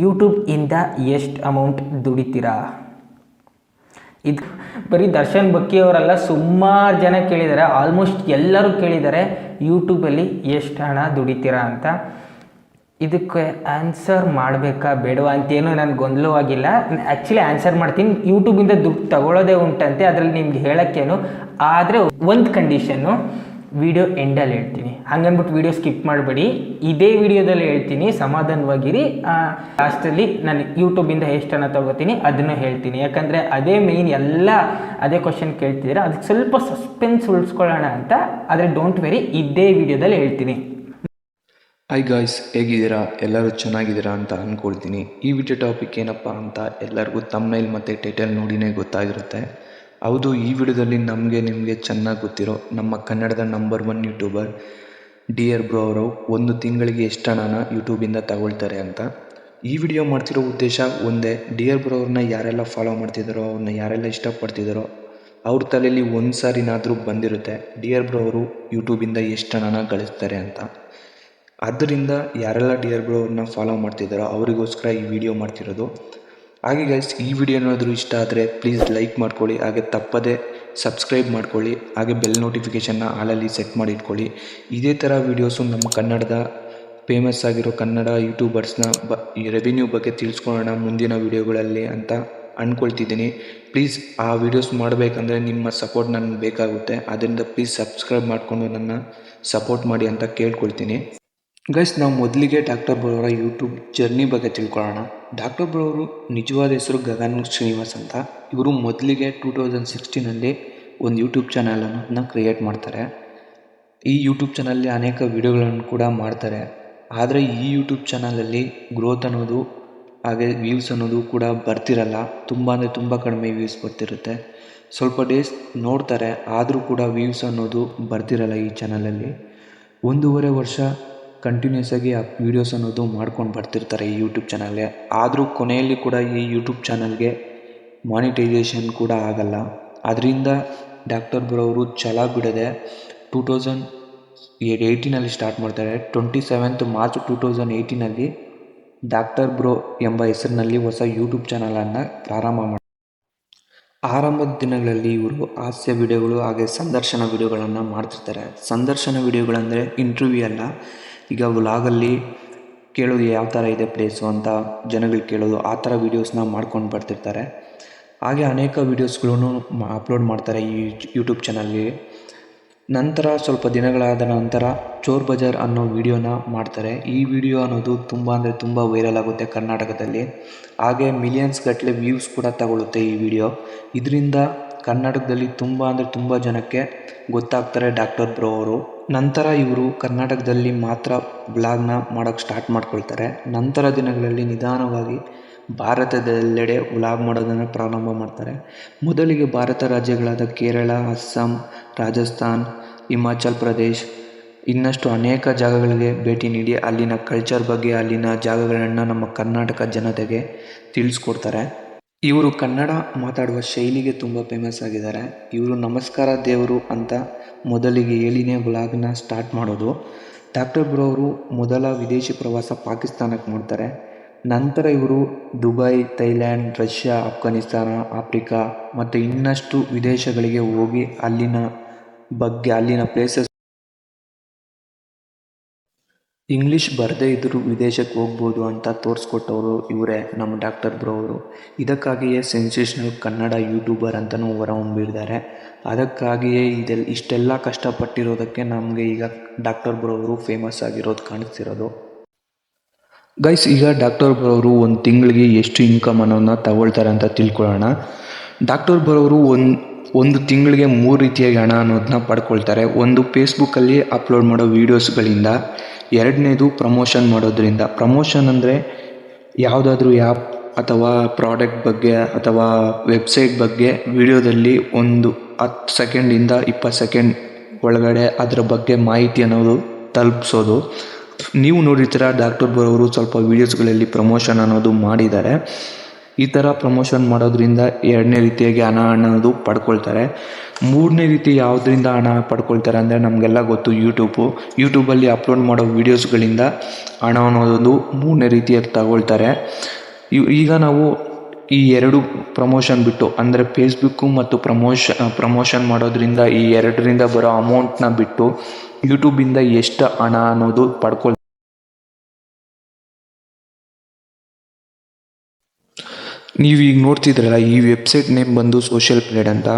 ಯೂಟ್ಯೂಬಿಂದ ಎಷ್ಟು ಅಮೌಂಟ್ ದುಡಿತೀರಾ? ಇದು ಬರೀ ದರ್ಶನ್ ಬಕ್ಕಿಯವರೆಲ್ಲ ಸುಮಾರು ಜನ ಕೇಳಿದ್ದಾರೆ, ಆಲ್ಮೋಸ್ಟ್ ಎಲ್ಲರೂ ಕೇಳಿದ್ದಾರೆ ಯೂಟ್ಯೂಬಲ್ಲಿ ಎಷ್ಟು ಹಣ ದುಡಿತೀರಾ ಅಂತ. ಇದಕ್ಕೆ ಆನ್ಸರ್ ಮಾಡಬೇಕಾ ಬೇಡವಾ ಅಂತೇನು ನನಗೆ ಗೊಂದಲವಾಗಿಲ್ಲ. ಆ್ಯಕ್ಚುಲಿ ಆನ್ಸರ್ ಮಾಡ್ತೀನಿ. ಯೂಟ್ಯೂಬಿಂದ ದುಡ್ಡು ತಗೊಳ್ಳೋದೇ ಉಂಟಂತೆ, ಅದರಲ್ಲಿ ನಿಮ್ಗೆ ಹೇಳೋಕ್ಕೇನು. ಆದರೆ ಒಂದು ಕಂಡೀಷನ್ನು ವಿಡಿಯೋ ಎಂಡಲ್ಲಿ ಹೇಳ್ತೀನಿ, ಹಂಗನ್ಬಿಟ್ಟು ವಿಡಿಯೋ ಸ್ಕಿಪ್ ಮಾಡಬೇಡಿ. ಇದೇ ವಿಡಿಯೋದಲ್ಲಿ ಹೇಳ್ತೀನಿ, ಸಮಾಧಾನವಾಗಿರಿ. ಲಾಸ್ಟಲ್ಲಿ ನಾನು ಯೂಟ್ಯೂಬಿಂದ ಎಷ್ಟು ಹಣ ತಗೋತೀನಿ ಅದನ್ನು ಹೇಳ್ತೀನಿ. ಯಾಕಂದರೆ ಅದೇ ಮೇಯ್ನ್, ಎಲ್ಲ ಅದೇ ಕ್ವಶನ್ ಕೇಳ್ತಿದ್ದೀರಾ, ಅದಕ್ಕೆ ಸ್ವಲ್ಪ ಸಸ್ಪೆನ್ಸ್ ಉಳಿಸ್ಕೊಳ್ಳೋಣ ಅಂತ. ಆದರೆ ಡೋಂಟ್ ವೆರಿ, ಇದೇ ವಿಡಿಯೋದಲ್ಲಿ ಹೇಳ್ತೀನಿ. ಹಾಯ್ ಗಾಯ್ಸ್, ಹೇಗಿದ್ದೀರಾ? ಎಲ್ಲರೂ ಚೆನ್ನಾಗಿದ್ದೀರಾ ಅಂತ ಅಂದ್ಕೊಳ್ತೀನಿ. ಈ ವಿಡಿಯೋ ಟಾಪಿಕ್ ಏನಪ್ಪ ಅಂತ ಎಲ್ಲರಿಗೂ ತಮ್ನೈಲ್ ಮತ್ತು ಟೈಟಲ್ ನೋಡಿನೇ ಗೊತ್ತಾಗಿರುತ್ತೆ. ಹೌದು, ಈ ವಿಡಿಯೋದಲ್ಲಿ ನಿಮಗೆ ಚೆನ್ನಾಗಿ ಗೊತ್ತಿರೋ ನಮ್ಮ ಕನ್ನಡದ ನಂಬರ್ 1 ಯೂಟ್ಯೂಬರ್ ಡಿಯರ್ ಬ್ರೋ ಅವರು ಒಂದು ತಿಂಗಳಿಗೆ ಎಷ್ಟು ಹಣನ ಯೂಟ್ಯೂಬಿಂದ ತಗೊಳ್ತಾರೆ ಅಂತ. ಈ ವಿಡಿಯೋ ಮಾಡ್ತಿರೋ ಉದ್ದೇಶ ಒಂದೇ, ಡಿಯರ್ ಬ್ರೋ ಅವ್ರನ್ನ ಯಾರೆಲ್ಲ ಫಾಲೋ ಮಾಡ್ತಿದ್ದಾರೋ, ಅವ್ರನ್ನ ಯಾರೆಲ್ಲ ಇಷ್ಟಪಡ್ತಿದ್ದಾರೋ ಅವ್ರ ತಲೆಯಲ್ಲಿ ಒಂದು ಸಾರಿನಾದರೂ ಬಂದಿರುತ್ತೆ ಡಿಯರ್ ಬ್ರೋ ಅವರು ಯೂಟ್ಯೂಬಿಂದ ಎಷ್ಟು ಹಣನ ಗಳಿಸ್ತಾರೆ ಅಂತ. ಆದ್ದರಿಂದ ಯಾರೆಲ್ಲ ಡಿಯರ್ ಬ್ರೋ ಅವ್ರನ್ನ ಫಾಲೋ ಮಾಡ್ತಿದ್ದಾರೋ ಅವರಿಗೋಸ್ಕರ ಈ ವಿಡಿಯೋ ಮಾಡ್ತಿರೋದು. ಹಾಗೆ ಗೈಸ್, ಈ ವಿಡಿಯೋ ಏನಾದರೂ ಇಷ್ಟ ಆದರೆ ಪ್ಲೀಸ್ ಲೈಕ್ ಮಾಡ್ಕೊಳ್ಳಿ, ಹಾಗೆ ತಪ್ಪದೇ ಸಬ್ಸ್ಕ್ರೈಬ್ ಮಾಡ್ಕೊಳ್ಳಿ, ಹಾಗೆ ಬೆಲ್ ನೋಟಿಫಿಕೇಷನ್ನ ಆಲಲ್ಲಿ ಸೆಟ್ ಮಾಡಿ ಇಟ್ಕೊಳ್ಳಿ. ಇದೇ ಥರ ವೀಡಿಯೋಸು ನಮ್ಮ ಕನ್ನಡದ ಫೇಮಸ್ ಆಗಿರೋ ಕನ್ನಡ ಯೂಟ್ಯೂಬರ್ಸ್ನ ಈ ರೆವಿನ್ಯೂ ಬಗ್ಗೆ ತಿಳಿಸ್ಕೊಳ್ಳೋಣ ಮುಂದಿನ ವೀಡಿಯೋಗಳಲ್ಲಿ ಅಂತ ಅಂದ್ಕೊಳ್ತಿದ್ದೀನಿ. ಪ್ಲೀಸ್ ಆ ವೀಡಿಯೋಸ್ ಮಾಡಬೇಕಂದ್ರೆ ನಿಮ್ಮ ಸಪೋರ್ಟ್ ನನಗೆ ಬೇಕಾಗುತ್ತೆ. ಅದರಿಂದ ಪ್ಲೀಸ್ ಸಬ್ಸ್ಕ್ರೈಬ್ ಮಾಡಿಕೊಂಡು ನನ್ನ ಸಪೋರ್ಟ್ ಮಾಡಿ ಅಂತ ಕೇಳ್ಕೊಳ್ತೀನಿ. ಗೈಸ್, ನಾವು ಮೊದಲಿಗೆ ಡಾಕ್ಟರ್ ಬ್ರೋ ಅವರ ಯೂಟ್ಯೂಬ್ ಜರ್ನಿ ಬಗ್ಗೆ ತಿಳ್ಕೊಳ್ಳೋಣ. ಡಾಕ್ಟರ್ ಬ್ರೋ ಅವರು ನಿಜವಾದ ಹೆಸರು ಗಗನ್ ಶ್ರೀನಿವಾಸ್ ಅಂತ. ಇವರು ಮೊದಲಿಗೆ 2016 ಒಂದು ಯೂಟ್ಯೂಬ್ ಚಾನಲನ್ನು ಕ್ರಿಯೇಟ್ ಮಾಡ್ತಾರೆ. ಈ ಯೂಟ್ಯೂಬ್ ಚಾನಲ್ಲಿ ಅನೇಕ ವಿಡಿಯೋಗಳನ್ನು ಕೂಡ ಮಾಡ್ತಾರೆ. ಆದರೆ ಈ ಯೂಟ್ಯೂಬ್ ಚಾನಲಲ್ಲಿ ಗ್ರೋತ್ ಅನ್ನೋದು ಹಾಗೆ ವ್ಯೂಸ್ ಅನ್ನೋದು ಕೂಡ ಬರ್ತಿರಲ್ಲ. ತುಂಬ ಕಡಿಮೆ ವ್ಯೂಸ್ ಬರ್ತಿರುತ್ತೆ. ಸ್ವಲ್ಪ ಡೇಸ್ ನೋಡ್ತಾರೆ, ಆದರೂ ಕೂಡ ವ್ಯೂಸ್ ಅನ್ನೋದು ಬರ್ತಿರಲ್ಲ ಈ ಚಾನಲಲ್ಲಿ. 1.5 ವರ್ಷ ಕಂಟಿನ್ಯೂಸ್ ಆಗಿ ಆ ವೀಡಿಯೋಸ್ ಅನ್ನೋದು ಮಾಡ್ಕೊಂಡು ಬರ್ತಿರ್ತಾರೆ ಈ ಯೂಟ್ಯೂಬ್ ಚಾನಲ್ಗೆ. ಆದರೂ ಕೊನೆಯಲ್ಲಿ ಕೂಡ ಈ ಯೂಟ್ಯೂಬ್ ಚಾನಲ್ಗೆ ಮಾನಿಟೈಸೇಷನ್ ಕೂಡ ಆಗಲ್ಲ. ಅದರಿಂದ ಡಾಕ್ಟರ್ ಬ್ರೋ ಅವರು ಛಲ ಬಿಡದೆ 2018 ಸ್ಟಾರ್ಟ್ ಮಾಡ್ತಾರೆ. 27 ಮಾರ್ಚ್ 2018 ಡಾಕ್ಟರ್ ಬ್ರೋ ಎಂಬ ಹೆಸರಿನಲ್ಲಿ ಹೊಸ ಯೂಟ್ಯೂಬ್ ಚಾನಲನ್ನು ಪ್ರಾರಂಭ ಮಾಡ್ತಾರೆ. ಆರಂಭದ ದಿನಗಳಲ್ಲಿ ಇವರು ಹಾಸ್ಯ ವಿಡಿಯೋಗಳು ಹಾಗೆ ಸಂದರ್ಶನ ವಿಡಿಯೋಗಳನ್ನು ಮಾಡ್ತಿರ್ತಾರೆ. ಸಂದರ್ಶನ ವಿಡಿಯೋಗಳಂದರೆ ಇಂಟರ್ವ್ಯೂ ಅಲ್ಲ, ಈಗ ವ್ಲಾಗಲ್ಲಿ ಕೇಳೋದು ಯಾವ ಥರ ಇದೆ ಪ್ಲೇಸು ಅಂತ ಜನಗಳಿಗೆ ಕೇಳೋದು, ಆ ಥರ ವೀಡಿಯೋಸ್ನ ಮಾಡ್ಕೊಂಡು ಬರ್ತಿರ್ತಾರೆ. ಹಾಗೆ ಅನೇಕ ವೀಡಿಯೋಸ್ಗಳನ್ನು ಅಪ್ಲೋಡ್ ಮಾಡ್ತಾರೆ ಈ ಯೂಟ್ಯೂಬ್ ಚಾನಲ್ಗೆ. ನಂತರ ಸ್ವಲ್ಪ ದಿನಗಳಾದ ನಂತರ ಚೋರ್ ಬಜಾರ್ ಅನ್ನೋ ವಿಡಿಯೋನ ಮಾಡ್ತಾರೆ. ಈ ವಿಡಿಯೋ ಅನ್ನೋದು ತುಂಬ ವೈರಲ್ ಆಗುತ್ತೆ ಕರ್ನಾಟಕದಲ್ಲಿ. ಹಾಗೆ ಮಿಲಿಯನ್ಸ್ ಗಟ್ಟಲೆ ವ್ಯೂಸ್ ಕೂಡ ತಗೊಳ್ಳುತ್ತೆ ಈ ವಿಡಿಯೋ. ಇದರಿಂದ ಕರ್ನಾಟಕದಲ್ಲಿ ತುಂಬ ಜನಕ್ಕೆ ಗೊತ್ತಾಗ್ತಾರೆ ಡಾಕ್ಟರ್ ಬ್ರೋ ಅವರು. ನಂತರ ಇವರು ಕರ್ನಾಟಕದಲ್ಲಿ ಮಾತ್ರ ಬ್ಲಾಗ್ನ ಮಾಡೋಕ್ಕೆ ಸ್ಟಾರ್ಟ್ ಮಾಡ್ಕೊಳ್ತಾರೆ. ನಂತರ ದಿನಗಳಲ್ಲಿ ನಿಧಾನವಾಗಿ ಭಾರತದೆಲ್ಲೆಡೆ ವ್ಲಾಗ್ ಮಾಡೋದನ್ನು ಪ್ರಾರಂಭ ಮಾಡ್ತಾರೆ. ಮೊದಲಿಗೆ ಭಾರತ ರಾಜ್ಯಗಳಾದ ಕೇರಳ, ಅಸ್ಸಾಂ, ರಾಜಸ್ಥಾನ್, ಹಿಮಾಚಲ್ ಪ್ರದೇಶ್ ಇನ್ನಷ್ಟು ಅನೇಕ ಜಾಗಗಳಿಗೆ ಭೇಟಿ ನೀಡಿ ಅಲ್ಲಿನ ಕಲ್ಚರ್ ಬಗ್ಗೆ, ಅಲ್ಲಿನ ಜಾಗಗಳನ್ನು ನಮ್ಮ ಕರ್ನಾಟಕ ಜನತೆಗೆ ತಿಳಿಸ್ಕೊಡ್ತಾರೆ. ಇವರು ಕನ್ನಡ ಮಾತಾಡುವ ಶೈಲಿಗೆ ತುಂಬ ಫೇಮಸ್ ಆಗಿದ್ದಾರೆ. ಇವರು ನಮಸ್ಕಾರ ದೇವರು ಅಂತ ಮೊದಲಿಗೆ ಹೇಳಿನೇ ವ್ಲಾಗ್ನ ಸ್ಟಾರ್ಟ್ ಮಾಡೋದು. ಡಾಕ್ಟರ್ ಬ್ರೋ ಅವರು ಮೊದಲ ವಿದೇಶಿ ಪ್ರವಾಸ ಪಾಕಿಸ್ತಾನಕ್ಕೆ ಮಾಡ್ತಾರೆ. ನಂತರ ಇವರು Dubai, Thailand, Russia, Afghanistan, Africa ಮತ್ತು ಇನ್ನಷ್ಟು ವಿದೇಶಗಳಿಗೆ ಹೋಗಿ ಅಲ್ಲಿನ ಬಗ್ಗೆ, ಅಲ್ಲಿನ ಪ್ಲೇಸಸ್ ಇಂಗ್ಲೀಷ್ ಬರದೇ ಇದ್ದರೂ ವಿದೇಶಕ್ಕೆ ಹೋಗ್ಬೋದು ಅಂತ ತೋರಿಸ್ಕೊಟ್ಟವರು ಇವರೇ, ನಮ್ಮ ಡಾಕ್ಟರ್ ಬ್ರೋ ಅವರು. ಇದಕ್ಕಾಗಿಯೇ ಸೆನ್ಸೇಷನಲ್ ಕನ್ನಡ ಯೂಟ್ಯೂಬರ್ ಅಂತಲೂ ಹೊರಹೊಮ್ಮಿದ್ದಾರೆ. ಅದಕ್ಕಾಗಿಯೇ ಇಷ್ಟೆಲ್ಲ ಕಷ್ಟಪಟ್ಟಿರೋದಕ್ಕೆ ನಮಗೆ ಈಗ ಡಾಕ್ಟರ್ ಬ್ರೋ ಅವರು ಫೇಮಸ್ ಆಗಿರೋದು ಕಾಣಿಸ್ತಿರೋದು. ಗೈಸ್, ಈಗ ಡಾಕ್ಟರ್ ಬ್ರೋ ಅವರು ಒಂದು ತಿಂಗಳಿಗೆ ಎಷ್ಟು ಇನ್ಕಮ್ ಅನ್ನೋದನ್ನ ತಗೊಳ್ತಾರೆ ಅಂತ ತಿಳ್ಕೊಳ್ಳೋಣ. ಡಾಕ್ಟರ್ ಬ್ರೋ ಅವರು ಒಂದು ತಿಂಗಳಿಗೆ 3 ರೀತಿಯಾಗಿ ಹಣ ಅನ್ನೋದನ್ನ ಪಡ್ಕೊಳ್ತಾರೆ. ಒಂದು ಫೇಸ್ಬುಕ್ಕಲ್ಲಿ ಅಪ್ಲೋಡ್ ಮಾಡೋ ವೀಡಿಯೋಸ್ಗಳಿಂದ, ಎರಡನೇದು ಪ್ರಮೋಷನ್ ಮಾಡೋದ್ರಿಂದ. ಪ್ರಮೋಷನ್ ಅಂದರೆ ಯಾವುದಾದ್ರೂ ಆ್ಯಪ್ ಅಥವಾ ಪ್ರಾಡಕ್ಟ್ ಬಗ್ಗೆ ಅಥವಾ ವೆಬ್ಸೈಟ್ ಬಗ್ಗೆ ವಿಡಿಯೋದಲ್ಲಿ ಒಂದು 10 ಸೆಕೆಂಡಿಂದ 20 ಸೆಕೆಂಡ್ ಒಳಗಡೆ ಅದರ ಬಗ್ಗೆ ಮಾಹಿತಿ ಅನ್ನೋದು ತಲುಪಿಸೋದು. ನೀವು ನೋಡಿರ್ತೀರ ಡಾಕ್ಟರ್ ಬ್ರೋ ಅವರು ಸ್ವಲ್ಪ ವೀಡಿಯೋಸ್ಗಳಲ್ಲಿ ಪ್ರಮೋಷನ್ ಅನ್ನೋದು ಮಾಡಿದ್ದಾರೆ. ಈ ಥರ ಪ್ರಮೋಷನ್ ಮಾಡೋದ್ರಿಂದ ಎರಡನೇ ರೀತಿಯಾಗಿ ಹಣ ಅನ್ನೋದು ಪಡ್ಕೊಳ್ತಾರೆ. ಮೂರನೇ ರೀತಿ ಯಾವುದರಿಂದ ಹಣ ಪಡ್ಕೊಳ್ತಾರೆ ಅಂದರೆ ನಮಗೆಲ್ಲ ಗೊತ್ತು, ಯೂಟ್ಯೂಬಲ್ಲಿ ಅಪ್ಲೋಡ್ ಮಾಡೋ ವೀಡಿಯೋಸ್ಗಳಿಂದ ಹಣ ಅನ್ನೋದೊಂದು ಮೂರನೇ ರೀತಿಯಾಗಿ ತಗೊಳ್ತಾರೆ. ಈಗ ನಾವು ಈ ಎರಡು ಪ್ರಮೋಷನ್ ಬಿಟ್ಟು ಅಂದರೆ ಫೇಸ್ಬುಕ್ಕು ಮತ್ತು ಪ್ರಮೋಷನ್ ಮಾಡೋದ್ರಿಂದ ಈ ಎರಡರಿಂದ ಬರೋ ಅಮೌಂಟ್ನ ಬಿಟ್ಟು ಯೂಟ್ಯೂಬಿಂದ ಎಷ್ಟು ಹಣ ಅನ್ನೋದು ನೀವು ಈಗ ನೋಡ್ತಿದ್ರಲ್ಲ, ಈ ವೆಬ್ಸೈಟ್ ನೇಮ್ ಬಂದು ಸೋಷಿಯಲ್ ಬ್ಲೇಡ್ ಅಂತ.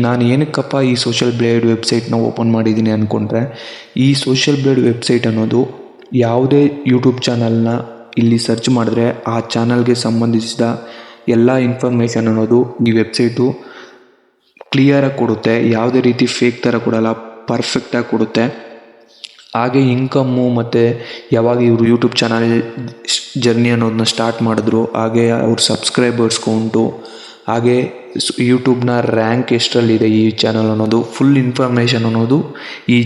ನಾನು ಏನಕ್ಕಪ್ಪ ಈ ಸೋಷಿಯಲ್ ಬ್ಲೇಡ್ ವೆಬ್ಸೈಟ್ನ ಓಪನ್ ಮಾಡಿದ್ದೀನಿ ಅಂದ್ಕೊಂಡ್ರೆ, ಈ ಸೋಷಿಯಲ್ ಬ್ಲೇಡ್ ವೆಬ್ಸೈಟ್ ಅನ್ನೋದು ಯಾವುದೇ ಯೂಟ್ಯೂಬ್ ಚಾನಲ್ನ ಇಲ್ಲಿ ಸರ್ಚ್ ಮಾಡಿದ್ರೆ ಆ ಚಾನಲ್ಗೆ ಸಂಬಂಧಿಸಿದ ಎಲ್ಲ ಇನ್ಫಾರ್ಮೇಷನ್ ಅನ್ನೋದು ಈ ವೆಬ್ಸೈಟು ಕ್ಲಿಯರಾಗಿ ಕೊಡುತ್ತೆ. ಯಾವುದೇ ರೀತಿ ಫೇಕ್ ಥರ ಕೊಡಲ್ಲ, ಪರ್ಫೆಕ್ಟಾಗಿ ಕೊಡುತ್ತೆ. ಹಾಗೆ ಇನ್ಕಮ್ಮು ಮತ್ತು ಯಾವಾಗ ಇವರು ಯೂಟ್ಯೂಬ್ ಚಾನಲ್ ಜರ್ನಿ ಅನ್ನೋದನ್ನ ಸ್ಟಾರ್ಟ್ ಮಾಡಿದ್ರು, ಹಾಗೆ ಅವ್ರ ಸಬ್ಸ್ಕ್ರೈಬರ್ಸ್ ಕೌಂಟು, ಹಾಗೆ ಯೂಟ್ಯೂಬ್ನ ರ್ಯಾಂಕ್ ಎಷ್ಟರಲ್ಲಿದೆ ಈ ಚಾನಲ್ ಅನ್ನೋದು ಫುಲ್ ಇನ್ಫಾರ್ಮೇಷನ್ ಅನ್ನೋದು ಈ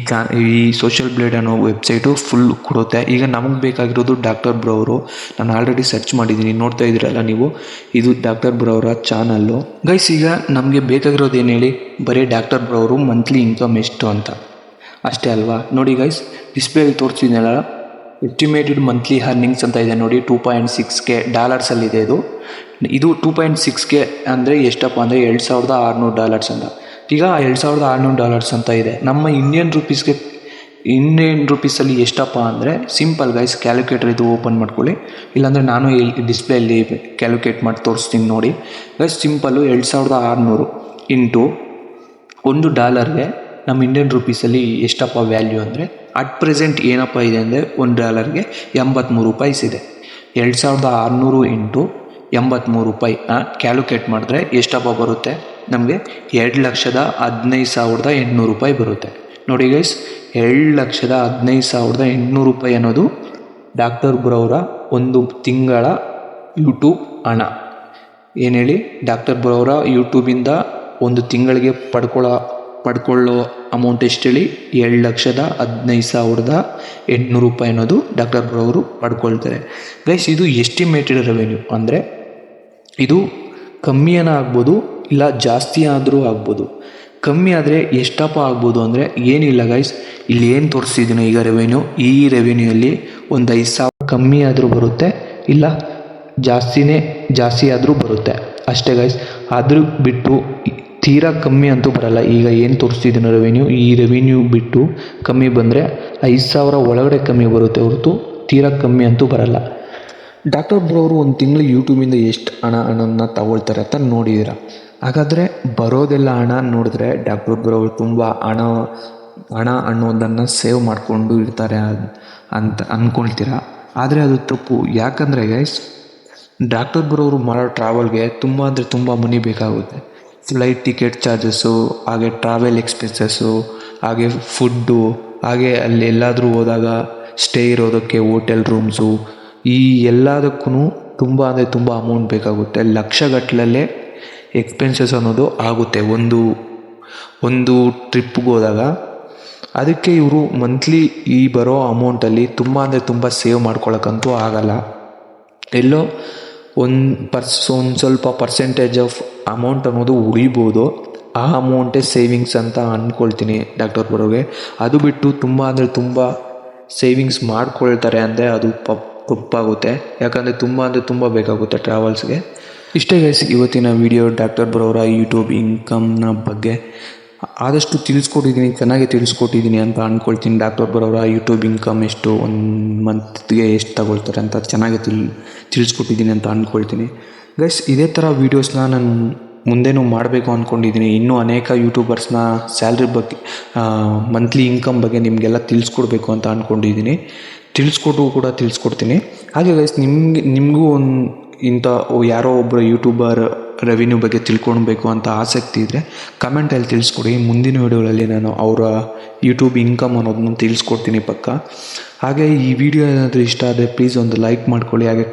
ಸೋಷಿಯಲ್ ಬ್ಲೇಡ್ ಅನ್ನೋ ವೆಬ್ಸೈಟು ಫುಲ್ ಕೊಡುತ್ತೆ. ಈಗ ನಮಗೆ ಬೇಕಾಗಿರೋದು ಡಾಕ್ಟರ್ ಬ್ರೋ ಅವರು. ನಾನು ಆಲ್ರೆಡಿ ಸರ್ಚ್ ಮಾಡಿದ್ದೀನಿ, ನೋಡ್ತಾ ಇದ್ದೀರಲ್ಲ ನೀವು, ಇದು ಡಾಕ್ಟರ್ ಬ್ರೋ ಅವರ ಚಾನಲ್ಲು. ಗೈಸ್, ಈಗ ನಮಗೆ ಬೇಕಾಗಿರೋದು ಏನು ಹೇಳಿ, ಬರೀ ಡಾಕ್ಟರ್ ಬ್ರೋ ಅವರು ಮಂತ್ಲಿ ಇನ್ಕಮ್ ಎಷ್ಟು ಅಂತ ಅಷ್ಟೇ ಅಲ್ವಾ. ನೋಡಿ ಗೈಸ್, ಡಿಸ್ಪ್ಲೇಲಿ ತೋರಿಸಿದ್ನಲ್ಲ, ಎಸ್ಟಿಮೇಟೆಡ್ ಮಂತ್ಲಿ ಅರ್ನಿಂಗ್ಸ್ ಅಂತ ಇದೆ ನೋಡಿ, $2.6K ಡಾಲರ್ಸಲ್ಲಿದೆ. ಇದು 2.6K ಅಂದರೆ ಎಷ್ಟಪ್ಪ ಅಂದರೆ $2,600 ಅಂತ. ಈಗ $2,600 ಅಂತ ಇದೆ. ನಮ್ಮ ಇಂಡಿಯನ್ ರುಪೀಸಲ್ಲಿ ಎಷ್ಟಪ್ಪ ಅಂದರೆ, ಸಿಂಪಲ್ ಗೈಸ್, ಕ್ಯಾಲ್ಕುಲೇಟರ್ ಇದು ಓಪನ್ ಮಾಡ್ಕೊಳ್ಳಿ, ಇಲ್ಲಾಂದರೆ ನಾನು ಈ ಡಿಸ್ಪ್ಲೇಯಲ್ಲಿ ಕ್ಯಾಲ್ಕುಲೇಟ್ ಮಾಡಿ ತೋರಿಸ್ತೀನಿ ನೋಡಿ. ಗೈಸ್, ಸಿಂಪಲ್ಲು 2,600 ಇಂಟು $1 ನಮ್ಮ ಇಂಡಿಯನ್ ರುಪೀಸಲ್ಲಿ ಎಷ್ಟಪ್ಪ ವ್ಯಾಲ್ಯೂ ಅಂದರೆ, ಅಟ್ ಪ್ರೆಸೆಂಟ್ ಏನಪ್ಪ ಇದೆ ಅಂದರೆ $1 $83 ಇದೆ. 2,600 ಇಂಟು $83 ಕ್ಯಾಲ್ಕುಲೇಟ್ ಮಾಡಿದ್ರೆ ಎಷ್ಟಪ್ಪ ಬರುತ್ತೆ ನಮಗೆ? $2,15,800 ಬರುತ್ತೆ. ನೋಡಿ ಗೈಸ್, $2,15,800 ಅನ್ನೋದು ಡಾಕ್ಟರ್ ಬ್ರೋ ಅವರ ಒಂದು ತಿಂಗಳ ಯೂಟ್ಯೂಬ್ ಹಣ. ಏನು ಹೇಳಿ, ಡಾಕ್ಟರ್ ಬ್ರೋ ಅವರ ಯೂಟ್ಯೂಬಿಂದ ಒಂದು ತಿಂಗಳಿಗೆ ಪಡ್ಕೊಳ್ಳೋ ಅಮೌಂಟ್ ಎಷ್ಟು ಹೇಳಿ? $2,15,800 ಅನ್ನೋದು ಡಾಕ್ಟರ್ ಬ್ರೋ ಅವರು ಪಡ್ಕೊಳ್ತಾರೆ. ಗೈಸ್, ಇದು ಎಸ್ಟಿಮೇಟೆಡ್ ರೆವೆನ್ಯೂ ಅಂದರೆ ಇದು ಕಮ್ಮಿಯೂ ಆಗ್ಬೋದು, ಇಲ್ಲ ಜಾಸ್ತಿ ಆದರೂ ಆಗ್ಬೋದು. ಕಮ್ಮಿ ಆದರೆ ಎಷ್ಟಪ್ಪ ಆಗ್ಬೋದು ಅಂದರೆ ಏನಿಲ್ಲ ಗೈಸ್, ಇಲ್ಲಿ ಏನು ತೋರಿಸಿದ್ದೀನಿ ಈಗ ರೆವೆನ್ಯೂ, ಈ ರೆವೆನ್ಯೂಯಲ್ಲಿ ಒಂದು 5,000 ಕಮ್ಮಿ ಆದರೂ ಬರುತ್ತೆ, ಇಲ್ಲ ಜಾಸ್ತಿ ಆದರೂ ಬರುತ್ತೆ ಅಷ್ಟೇ ಗೈಸ್. ಅದ್ರ ಬಿಟ್ಟು ತೀರಾ ಕಮ್ಮಿ ಅಂತೂ ಬರಲ್ಲ. ಈಗ ಏನು ತೋರಿಸ್ತಿದ್ದೀನಿ ರೆವೆನ್ಯೂ, ಈ ರೆವೆನ್ಯೂ ಬಿಟ್ಟು ಕಮ್ಮಿ ಬಂದರೆ 5,000 ಒಳಗಡೆ ಕಮ್ಮಿ ಬರುತ್ತೆ ಹೊರತು ತೀರಾ ಕಮ್ಮಿ ಅಂತೂ ಬರಲ್ಲ. ಡಾಕ್ಟರ್ ಬ್ರೋ ಅವರು ಒಂದು ತಿಂಗಳು ಯೂಟ್ಯೂಬಿಂದ ಎಷ್ಟು ಹಣನ ತಗೊಳ್ತಾರೆ ಅಂತ ನೋಡಿದ್ದೀರ. ಹಾಗಾದರೆ ಬರೋದೆಲ್ಲ ಹಣ ನೋಡಿದ್ರೆ ಡಾಕ್ಟರ್ ಬ್ರೋ ಅವರು ತುಂಬ ಹಣ ಅನ್ನೋದನ್ನು ಸೇವ್ ಮಾಡಿಕೊಂಡು ಇರ್ತಾರೆ ಅಂತ ಅಂದ್ಕೊಳ್ತೀರ. ಆದರೆ ಅದು ತಪ್ಪು. ಯಾಕಂದರೆ ಗೈಸ್, ಡಾಕ್ಟರ್ ಬ್ರೋ ಅವರು ಮಾಡೋ ಟ್ರಾವೆಲ್ಗೆ ತುಂಬ ಅಂದರೆ ತುಂಬ ಮನಿ ಬೇಕಾಗುತ್ತೆ. ಫ್ಲೈಟ್ ಟಿಕೆಟ್ ಚಾರ್ಜಸ್ಸು, ಹಾಗೆ ಟ್ರಾವೆಲ್ ಎಕ್ಸ್ಪೆನ್ಸಸ್ಸು, ಹಾಗೆ ಫುಡ್ಡು, ಹಾಗೆ ಅಲ್ಲಿ ಎಲ್ಲಾದರೂ ಹೋದಾಗ ಸ್ಟೇ ಇರೋದಕ್ಕೆ ಹೋಟೆಲ್ ರೂಮ್ಸು, ಈ ಎಲ್ಲದಕ್ಕೂ ತುಂಬ ಅಂದರೆ ತುಂಬ ಅಮೌಂಟ್ ಬೇಕಾಗುತ್ತೆ. ಲಕ್ಷಗಟ್ಟಲಲ್ಲೇ ಎಕ್ಸ್ಪೆನ್ಸಸ್ ಅನ್ನೋದು ಆಗುತ್ತೆ ಒಂದು ಟ್ರಿಪ್ಗೆ ಹೋದಾಗ. ಅದಕ್ಕೆ ಇವರು ಮಂತ್ಲಿ ಈ ಬರೋ ಅಮೌಂಟಲ್ಲಿ ತುಂಬ ಅಂದರೆ ತುಂಬ ಸೇವ್ ಮಾಡ್ಕೊಳ್ಳೋಕ್ಕಂತೂ ಆಗಲ್ಲ. ಎಲ್ಲೋ ಒಂದು ಸ್ವಲ್ಪ ಪರ್ಸೆಂಟೇಜ್ ಆಫ್ ಅಮೌಂಟ್ ಅನ್ನೋದು ಉಳಿಬೋದು. ಆ ಅಮೌಂಟೇ ಸೇವಿಂಗ್ಸ್ ಅಂತ ಅಂದ್ಕೊಳ್ತೀನಿ ಡಾಕ್ಟರ್ ಬ್ರೋಗೆ. ಅದು ಬಿಟ್ಟು ತುಂಬ ಅಂದರೆ ತುಂಬ ಸೇವಿಂಗ್ಸ್ ಮಾಡ್ಕೊಳ್ತಾರೆ ಅಂದರೆ ಅದು ತಪ್ಪಾಗುತ್ತೆ. ಯಾಕಂದರೆ ತುಂಬ ಅಂದರೆ ತುಂಬ ಬೇಕಾಗುತ್ತೆ ಟ್ರಾವೆಲ್ಸ್ಗೆ. ಇಷ್ಟೇ ಗೈಸ್ ಇವತ್ತಿನ ವಿಡಿಯೋ ಡಾಕ್ಟರ್ ಬ್ರೋ ಅವರ ಯೂಟ್ಯೂಬ್ ಇನ್ಕಮ್ನ ಬಗ್ಗೆ. ಆದಷ್ಟು ಚೆನ್ನಾಗಿ ತಿಳಿಸ್ಕೊಟ್ಟಿದ್ದೀನಿ ಅಂತ ಅಂದ್ಕೊಳ್ತೀನಿ. ಡಾಕ್ಟರ್ ಬ್ರೋ ಅವರ ಯೂಟ್ಯೂಬ್ ಇನ್ಕಮ್ ಎಷ್ಟು, ಒಂದು ಮಂತ್ಗೆ ಎಷ್ಟು ತಗೊಳ್ತಾರೆ ಅಂತ ಚೆನ್ನಾಗಿ ತಿಳಿಸ್ಕೊಟ್ಟಿದ್ದೀನಿ ಅಂತ ಅಂದ್ಕೊಳ್ತೀನಿ. ಗೈಸ್, ಇದೇ ಥರ ವೀಡಿಯೋಸ್ನ ನಾನು ಮುಂದೇನೂ ಮಾಡಬೇಕು ಅಂದ್ಕೊಂಡಿದ್ದೀನಿ. ಇನ್ನೂ ಅನೇಕ ಯೂಟ್ಯೂಬರ್ಸ್ನ ಸ್ಯಾಲ್ರಿ ಬಗ್ಗೆ, ಮಂತ್ಲಿ ಇನ್ಕಮ್ ಬಗ್ಗೆ ನಿಮಗೆಲ್ಲ ತಿಳಿಸ್ಕೊಡ್ಬೇಕು ಅಂತ ಅಂದ್ಕೊಂಡಿದ್ದೀನಿ. ತಿಳಿಸ್ಕೊಡ್ತೀನಿ. ಹಾಗೆ ಗೈಸ್, ನಿಮಗೂ ಇಂಥ ಯಾರೋ ಒಬ್ಬರು ಯೂಟ್ಯೂಬರ್ ರೆವಿನ್ಯೂ ಬಗ್ಗೆ ತಿಳ್ಕೊಳ್ಬೇಕು ಅಂತ ಆಸಕ್ತಿ ಇದ್ದರೆ ಕಮೆಂಟಲ್ಲಿ ತಿಳಿಸ್ಕೊಡಿ. ಮುಂದಿನ ವೀಡಿಯೋಗಳಲ್ಲಿ ನಾನು ಅವರ ಯೂಟ್ಯೂಬ್ ಇನ್ಕಮ್ ಅನ್ನೋದನ್ನ ತಿಳಿಸ್ಕೊಡ್ತೀನಿ ಪಕ್ಕ. ಹಾಗೆ ಈ ವಿಡಿಯೋ ಏನಾದರೂ ಇಷ್ಟ ಆದರೆ ಪ್ಲೀಸ್ ಒಂದು ಲೈಕ್ ಮಾಡ್ಕೊಳ್ಳಿ. ಹಾಗೆ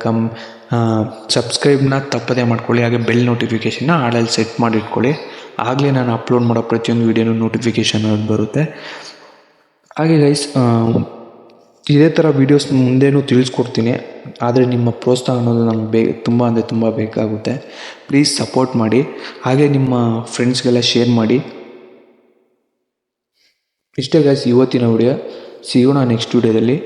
ಸಬ್ಸ್ಕ್ರೈಬ್ನ ತಪ್ಪದೇ ಮಾಡ್ಕೊಳ್ಳಿ. ಹಾಗೆ ಬೆಲ್ ನೋಟಿಫಿಕೇಷನ್ನ ಆಳಲ್ಲಿ ಸೆಟ್ ಮಾಡಿಟ್ಕೊಳ್ಳಿ. ಆಗಲೇ ನಾನು ಅಪ್ಲೋಡ್ ಮಾಡೋ ಪ್ರತಿಯೊಂದು ವೀಡಿಯೋನೂ ನೋಟಿಫಿಕೇಷನ್ ಬರುತ್ತೆ. ಹಾಗೆ ಗೈಸ್, ಇದೇ ಥರ ವೀಡಿಯೋಸ್ ಮುಂದೇನೂ ತಿಳಿಸ್ಕೊಡ್ತೀನಿ. ಆದರೆ ನಿಮ್ಮ ಪ್ರೋತ್ಸಾಹ ಅನ್ನೋದು ನಮ್ಗೆ ತುಂಬ ಅಂದರೆ ತುಂಬ ಬೇಕಾಗುತ್ತೆ. ಪ್ಲೀಸ್ ಸಪೋರ್ಟ್ ಮಾಡಿ, ಹಾಗೆ ನಿಮ್ಮ ಫ್ರೆಂಡ್ಸ್ಗೆಲ್ಲ ಶೇರ್ ಮಾಡಿ. ಇಷ್ಟೇ ಗೈಸ್ ಇವತ್ತಿನ ವಿಡಿಯೋ. ಸಿಗೋಣ ನೆಕ್ಸ್ಟ್ ವಿಡಿಯೋದಲ್ಲಿ.